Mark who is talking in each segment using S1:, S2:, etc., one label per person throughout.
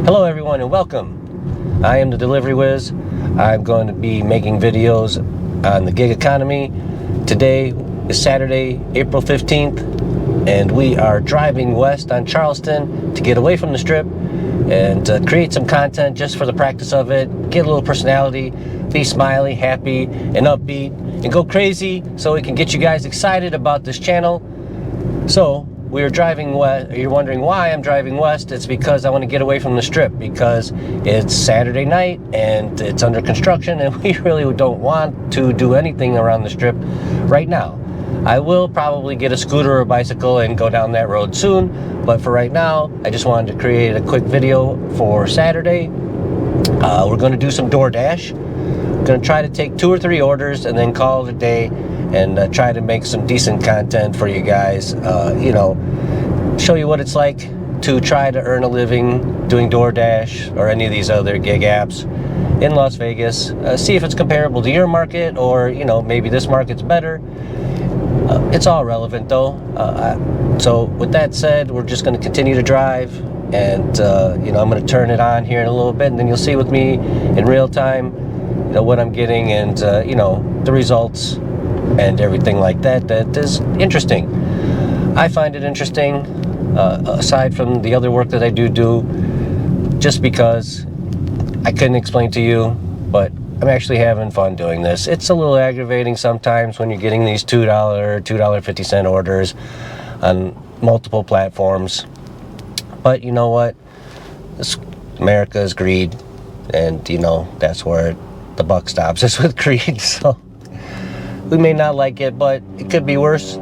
S1: Hello everyone and welcome. I am the Delivery Wiz. I'm going to be making videos on the gig economy. Today is Saturday, April 15th, and we are driving west on Charleston to get away from the Strip and create some content just for the practice of it, get a little personality, be smiley, happy, and upbeat, and go crazy so we can get you guys excited about this channel. So, we are driving west. You're wondering why I'm driving west. It's because I want to get away from the Strip because it's Saturday night and it's under construction and we really don't want to do anything around the Strip right now. I will probably get a scooter or a bicycle and go down that road soon, but for right now, I just wanted to create a quick video for Saturday. We're going to do some DoorDash. I'm going to try to take 2 or 3 orders and then call it a day and try to make some decent content for you guys. Show you what it's like to try to earn a living doing DoorDash or any of these other gig apps in Las Vegas. See if it's comparable to your market, or maybe this market's better. It's all relevant though. So with that said, we're just going to continue to drive, and I'm going to turn it on here in a little bit, and then you'll see with me in real time what I'm getting, and the results and everything like that. That is interesting. I find it interesting, aside from the other work that I do just because I couldn't explain to you, but I'm actually having fun doing this. It's a little aggravating sometimes when you're getting these $2, $2.50 orders on multiple platforms. But you know what? America is greed, and that's where the buck stops. It's with greed. So we may not like it, but it could be worse.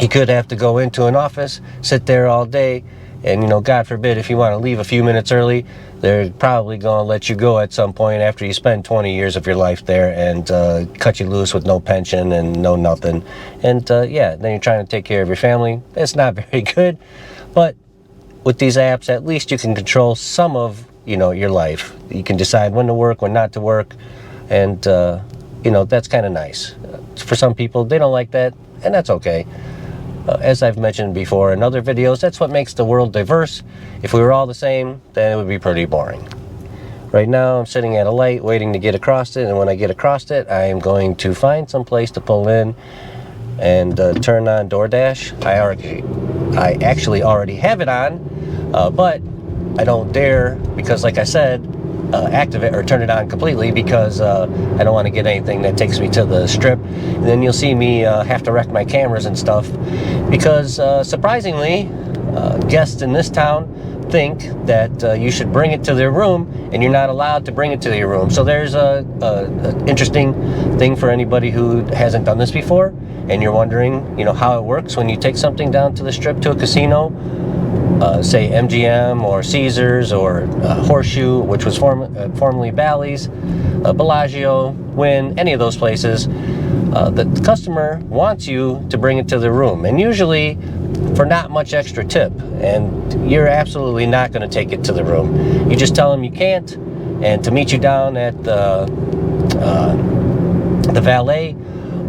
S1: You could have to go into an office, sit there all day, and God forbid, if you want to leave a few minutes early, they're probably going to let you go at some point after you spend 20 years of your life there and cut you loose with no pension and no nothing. And then you're trying to take care of your family. It's not very good, but with these apps, at least you can control some of your life. You can decide when to work, when not to work, and that's kind of nice. For some people, they don't like that, and that's okay. As I've mentioned before in other videos, that's what makes the world diverse. If we were all the same, then it would be pretty boring. Right now, I'm sitting at a light waiting to get across it, and when I get across it, I am going to find some place to pull in and turn on DoorDash. I actually already have it on, but I don't dare, because like I said, activate or turn it on completely, because I don't want to get anything that takes me to the Strip, and then you'll see me have to wreck my cameras and stuff, because surprisingly, guests in this town think that you should bring it to their room, and you're not allowed to bring it to your room. So there's a interesting thing for anybody who hasn't done this before, and you're wondering how it works when you take something down to the Strip, to a casino. Say MGM or Caesars or Horseshoe, which was formerly Bally's, Bellagio, Wynn, any of those places. The customer wants you to bring it to their room, and usually for not much extra tip, and you're absolutely not going to take it to the room. You just tell them you can't, and to meet you down at the valet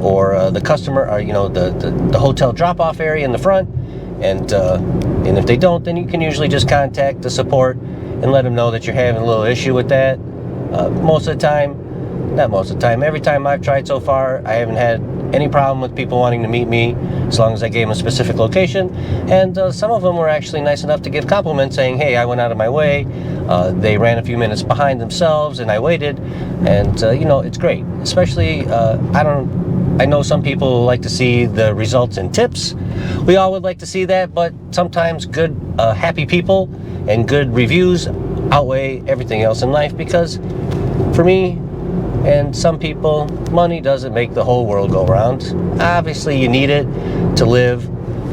S1: or the customer, or the hotel drop-off area in the front. And if they don't, then you can usually just contact the support and let them know that you're having a little issue with that. Most of the time, not most of the time, every time I've tried so far, I haven't had any problem with people wanting to meet me, as long as I gave them a specific location. And some of them were actually nice enough to give compliments, saying, hey, I went out of my way. They ran a few minutes behind themselves, and I waited. And, it's great. Especially, I know some people like to see the results in tips. We all would like to see that, but sometimes good, happy people and good reviews outweigh everything else in life, because for me and some people, money doesn't make the whole world go round. Obviously, you need it to live,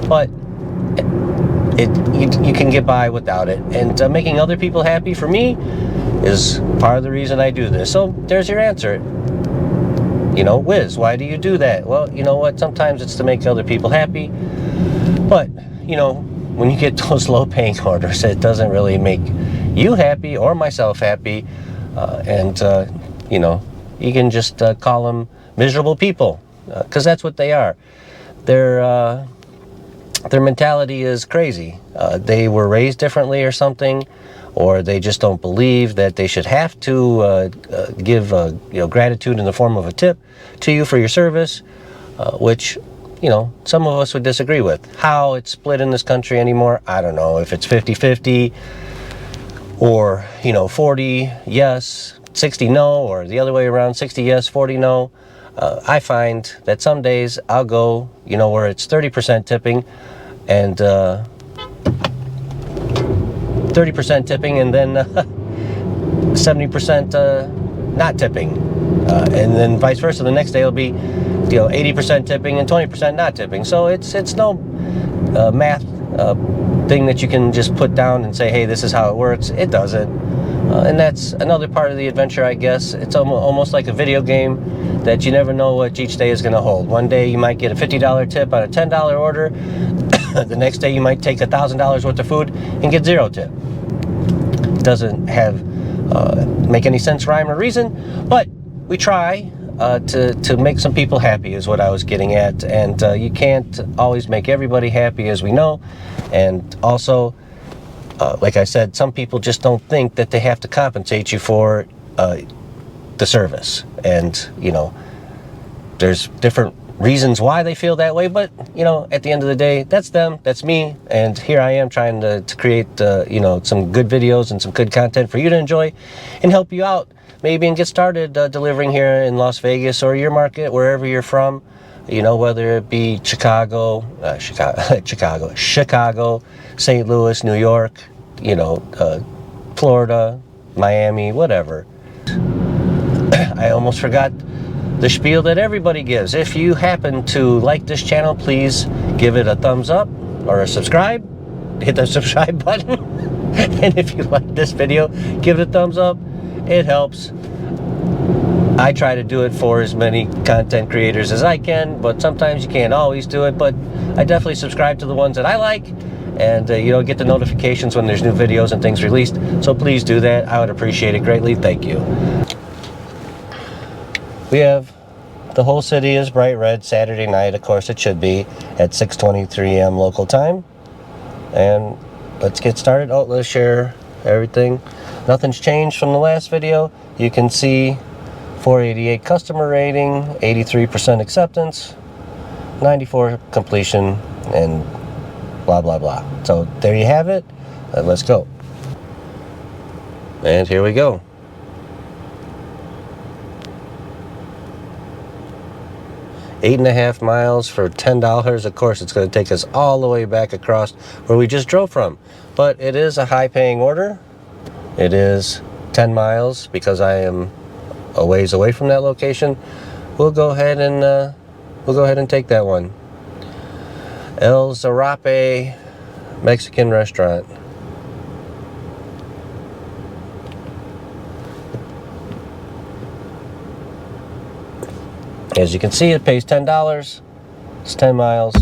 S1: but you can get by without it. And making other people happy, for me, is part of the reason I do this. So there's your answer. Wiz, why do you do that? Well, you know what? Sometimes it's to make other people happy. But, when you get those low-paying orders, it doesn't really make you happy or myself happy. You can just call them miserable people, because that's what they are. Their mentality is crazy. They were raised differently or something, or they just don't believe that they should have to give gratitude in the form of a tip to you for your service, which some of us would disagree with. How it's split in this country anymore, I don't know. If it's 50-50 or 40 yes, 60 no, or the other way around, 60 yes, 40 no. I find that some days I'll go where it's 30% tipping and 30% tipping and then 70% not tipping, and then vice versa. The next day it'll be 80% tipping and 20% not tipping. So it's no math thing that you can just put down and say, hey, this is how it works. It doesn't, and that's another part of the adventure, I guess. It's almost like a video game that you never know what each day is going to hold. One day you might get a $50 tip on a $10 order. The next day you might take $1,000 worth of food and get 0 tip. It doesn't make any sense, rhyme, or reason, but we try to make some people happy is what I was getting at. And you can't always make everybody happy, as we know. And also, like I said, some people just don't think that they have to compensate you for the service. And there's different reasons why they feel that way, but at the end of the day, that's them, that's me, and here I am trying to create some good videos and some good content for you to enjoy and help you out maybe and get started delivering here in Las Vegas or your market, wherever you're from, whether it be Chicago, St. Louis, New York, Florida, Miami, whatever. I almost forgot the spiel that everybody gives. If you happen to like this channel, please give it a thumbs up or a subscribe. Hit the subscribe button. And if you like this video, give it a thumbs up. It helps. I try to do it for as many content creators as I can, but sometimes you can't always do it. But I definitely subscribe to the ones that I like, and get the notifications when there's new videos and things released. So please do that. I would appreciate it greatly. Thank you. We have the whole city is bright red Saturday night. Of course it should be at 6:23 a.m. local time. And let's get started. Let's share everything. Nothing's changed from the last video. You can see 488 customer rating, 83% acceptance, 94 completion, and blah blah blah. So there you have it. Let's go. And here we go. 8.5 miles for $10. Of course, it's going to take us all the way back across where we just drove from. But it is a high-paying order. It is 10 miles because I am a ways away from that location. We'll go ahead and take that one. El Zarape Mexican restaurant. As you can see, it pays $10. It's 10 miles.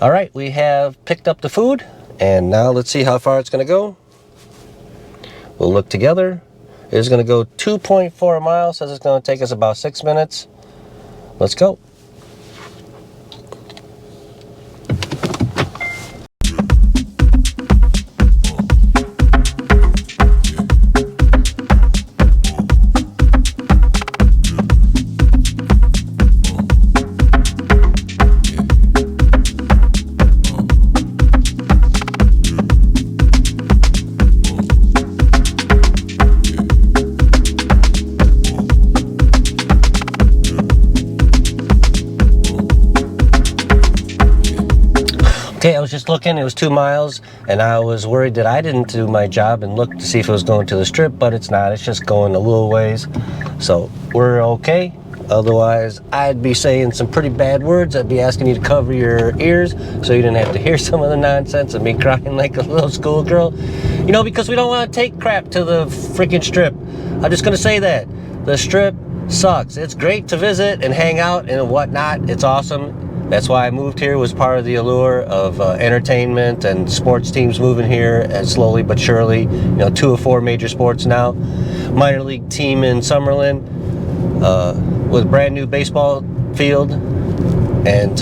S1: All right, we have picked up the food, and now let's see how far it's going to go. We'll look together. It is going to go 2.4 miles, says it's going to take us about 6 minutes. Let's go. Okay, I was just looking, it was 2 miles, and I was worried that I didn't do my job and looked to see if it was going to the strip, but it's not. It's just going a little ways. So we're okay. Otherwise, I'd be saying some pretty bad words. I'd be asking you to cover your ears so you didn't have to hear some of the nonsense of me crying like a little schoolgirl. You know, because we don't want to take crap to the freaking Strip. I'm just going to say that. The Strip sucks. It's great to visit and hang out and whatnot. It's awesome. That's why I moved here, was part of the allure of entertainment and sports teams moving here, and slowly but surely, you know, 2 of 4 major sports now. Minor league team in Summerlin with a brand new baseball field. And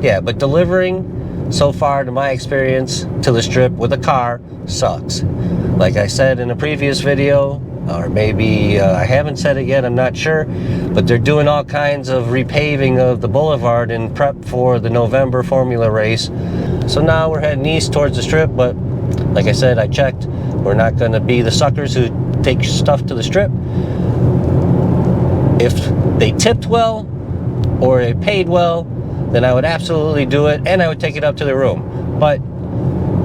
S1: yeah, but delivering so far, to my experience, to the Strip with a car sucks. Like I said in a previous video, or maybe I haven't said it yet, I'm not sure, but they're doing all kinds of repaving of the boulevard in prep for the November Formula race. So now we're heading east towards the Strip, but like I said, I checked. We're not going to be the suckers who take stuff to the Strip. If they tipped well or they paid well, then I would absolutely do it, and I would take it up to their room. But,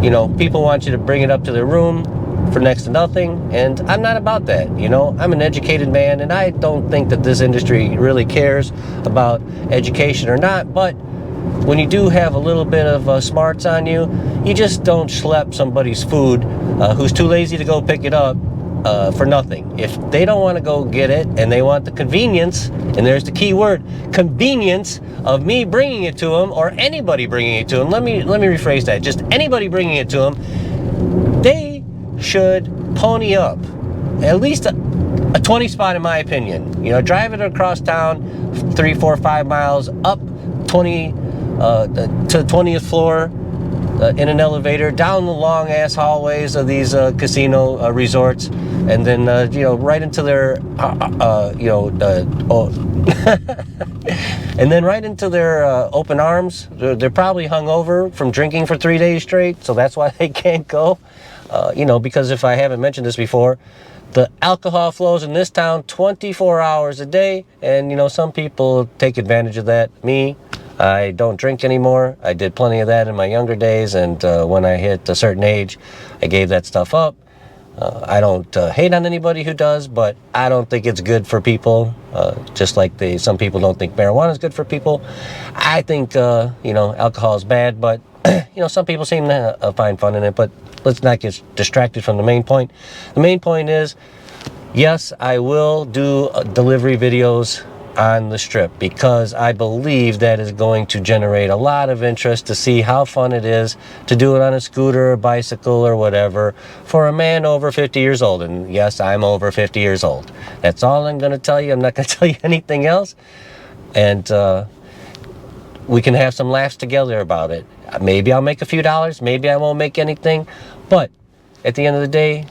S1: you know, people want you to bring it up to their room for next to nothing, and I'm not about that. You know, I'm an educated man, and I don't think that this industry really cares about education or not, but when you do have a little bit of smarts on you, you just don't schlep somebody's food who's too lazy to go pick it up for nothing. If they don't want to go get it and they want the convenience, and there's the key word, convenience, of me bringing it to them, or anybody bringing it to them, let me rephrase that, just anybody bringing it to them, they should pony up at least a 20 spot, in my opinion. You know, drive it across town 3, 4, 5 miles up 20 to the 20th floor in an elevator, down the long ass hallways of these casino resorts, and then you know, right into their and then right into their open arms. They're probably hungover from drinking for 3 days straight, so that's why they can't go. You know, because if I haven't mentioned this before, the alcohol flows in this town 24 hours a day, and you know, some people take advantage of that. Me, I don't drink anymore. I did plenty of that in my younger days, and when I hit a certain age, I gave that stuff up. I don't hate on anybody who does, but I don't think it's good for people. Just like some people don't think marijuana is good for people. I think you know, alcohol is bad, but you know, some people seem to find fun in it. But let's not get distracted from the main point. The main point is, yes, I will do delivery videos on the Strip, because I believe that is going to generate a lot of interest to see how fun it is to do it on a scooter or bicycle or whatever for a man over 50 years old. And yes, I'm over 50 years old. That's all I'm going to tell you. I'm not going to tell you anything else. And we can have some laughs together about it. Maybe I'll make a few dollars, maybe I won't make anything, but at the end of the day,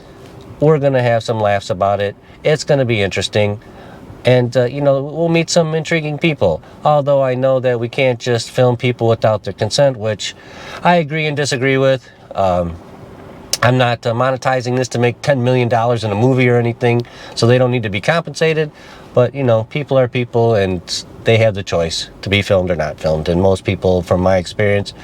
S1: we're going to have some laughs about it. It's going to be interesting. And, you know, we'll meet some intriguing people. Although I know that we can't just film people without their consent, which I agree and disagree with. I'm not monetizing this to make $10 million in a movie or anything, so they don't need to be compensated. But, you know, people are people, and they have the choice to be filmed or not filmed. And most people, from my experience,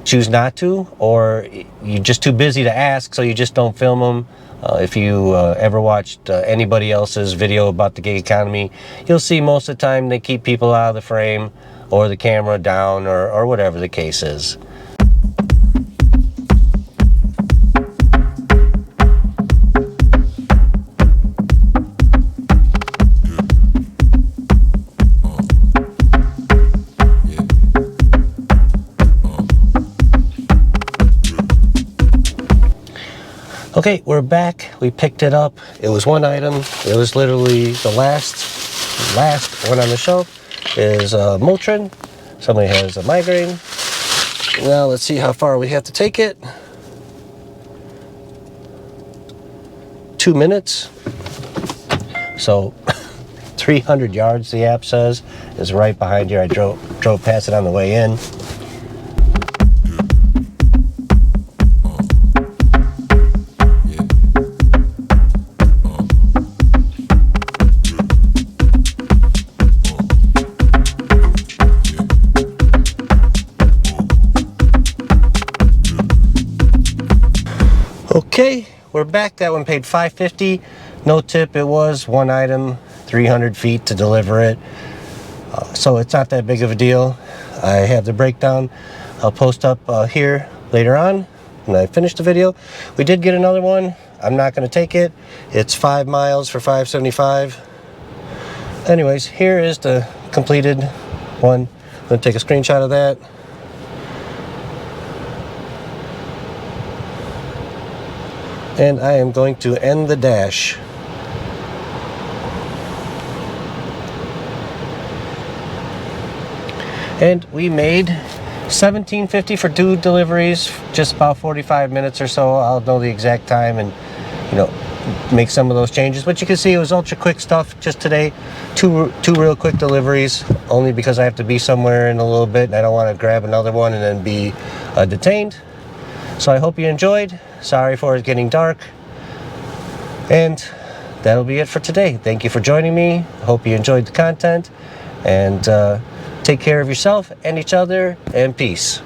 S1: choose not to, or you're just too busy to ask, so you just don't film them. If you ever watched anybody else's video about the gig economy, you'll see most of the time they keep people out of the frame, or the camera down, or whatever the case is. Okay, we're back. We picked it up. It was one item. It was literally the last one on the shelf is Motrin. Somebody has a migraine. Now let's see how far we have to take it. 2 minutes. So 300 yards, the app says, is right behind you. I drove past it on the way in. Okay, we're back. That one paid $5.50. No tip. It was one item. 300 feet to deliver it. So it's not that big of a deal. I have the breakdown. I'll post up here later on when I finish the video. We did get another one. I'm not going to take it. It's 5 miles for $5.75. Anyways, here is the completed one. I'm going to take a screenshot of that. And I am going to end the dash. And we made $17.50 for 2 deliveries, just about 45 minutes or so. I'll know the exact time and, make some of those changes. But you can see it was ultra quick stuff just today. Two real quick deliveries, only because I have to be somewhere in a little bit and I don't want to grab another one and then be detained. So I hope you enjoyed. Sorry for it getting dark. And that'll be it for today. Thank you for joining me. Hope you enjoyed the content. And take care of yourself and each other, and peace.